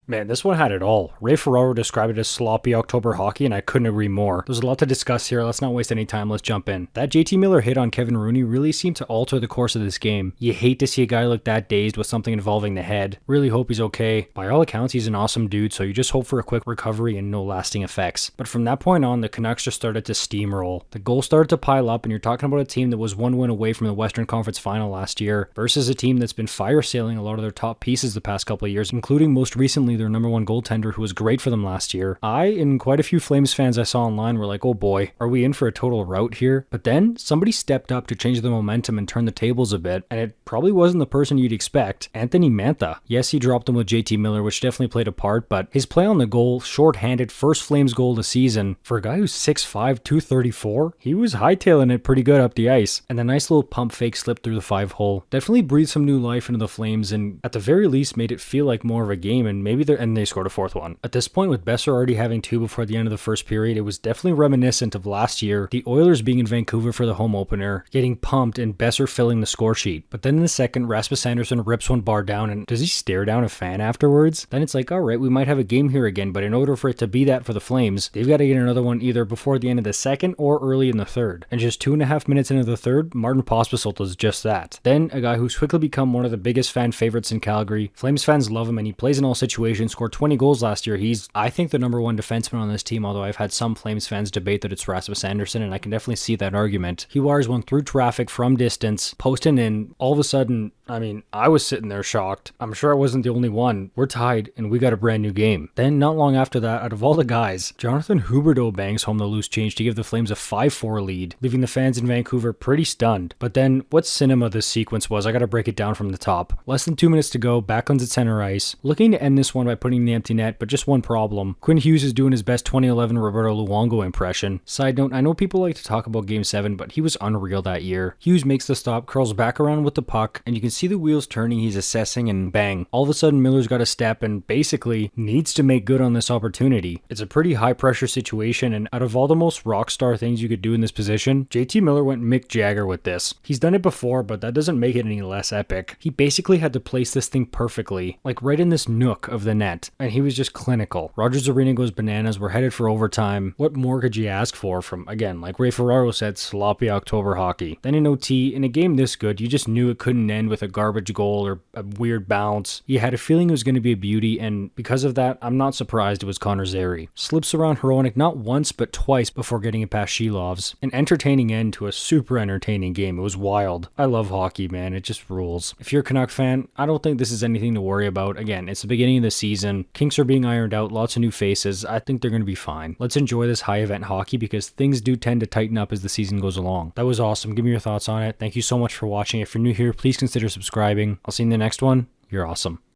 Man, this one had it all. Ray Ferraro described it as sloppy October hockey, and I couldn't agree more. There's a lot to discuss here. Let's not waste any time. Let's jump in. That JT Miller hit on Kevin Rooney really seemed to alter the course of this game. You hate to see a guy look that dazed with something involving the head. Really hope he's okay. By all accounts, he's an awesome dude, so you just hope for a quick recovery and no lasting effects. But from that point on, the Canucks just started to steamroll. The goals started to pile up, and you're talking about a team that was one win away from the Western Conference Final last year versus a team that's been fire sailing a lot of their top pieces the past couple of years, including most recently their number one goaltender who was great for them last year. I and quite a few Flames fans I saw online were like, oh boy, are we in for a total rout here? But then somebody stepped up to change the momentum and turn the tables a bit, and it probably wasn't the person you'd expect, Anthony Mantha. Yes, he dropped him with JT Miller, which definitely played a part, but his play on the goal, short-handed, first Flames goal of the season, for a guy who's 6'5", 234, he was hightailing it pretty good up the ice, and a nice little pump fake slip through the 5-hole. Definitely breathed some new life into the Flames, and at the very least made it feel like more of a game, and they scored a fourth one. At this point, with Besser already having two before the end of the first period, it was definitely reminiscent of last year, the Oilers being in Vancouver for the home opener, getting pumped and Besser filling the score sheet. But then in the second, Rasmus Andersson rips one bar down, and does he stare down a fan afterwards? Then it's like, alright, we might have a game here again, but in order for it to be that for the Flames, they've got to get another one either before the end of the second or early in the third. And just 2.5 minutes into the third, Martin Pospisil does just that. Then a guy who's quickly become one of the biggest fan favorites in Calgary. Flames fans love him, and he plays in all situations, scored 20 goals last year. He's, I think, the number one defenseman on this team, although I've had some Flames fans debate that it's Rasmus Andersson, and I can definitely see that argument. He wires one through traffic from distance, posting in. All of a sudden, I was sitting there shocked. I'm sure I wasn't the only one. We're tied, and we got a brand new game. Then, not long after that, out of all the guys, Jonathan Huberdeau bangs home the loose change to give the Flames a 5-4 lead, leaving the fans in Vancouver pretty stunned. But then, what cinema this sequence was, I gotta break it down from the top. Less than 2 minutes to go, Backlund's at center ice, looking to end this one by putting the empty net, but just one problem. Quinn Hughes is doing his best 2011 Roberto Luongo impression. Side note, I know people like to talk about Game 7, but he was unreal that year. Hughes makes the stop, curls back around with the puck, and you can see the wheels turning, he's assessing, and bang. All of a sudden, Miller's got a step and basically needs to make good on this opportunity. It's a pretty high pressure situation, and out of all the most rock star things you could do in this position, JT Miller went Mick Jagger with this. He's done it before, but that doesn't make it any less epic. He basically had to place this thing perfectly, like right in this nook of the net, and he was just clinical. Rogers Arena goes bananas, we're headed for overtime. What more could you ask for from, again, like Ray Ferraro said, sloppy October hockey? Then in OT, in a game this good, you just knew it couldn't end with a garbage goal or a weird bounce. You had a feeling it was going to be a beauty, and because of that, I'm not surprised it was Connor Zary. Slips around Hronik not once but twice before getting it past Shilovs. An entertaining end to a super entertaining game. It was wild. I love hockey, man. It just rules. If you're a Canuck fan, I don't think this is anything to worry about. Again, it's the beginning of the season. Kinks are being ironed out. Lots of new faces. I think they're going to be fine. Let's enjoy this high event hockey because things do tend to tighten up as the season goes along. That was awesome. Give me your thoughts on it. Thank you so much for watching. If you're new here, please consider subscribing. I'll see you in the next one. You're awesome.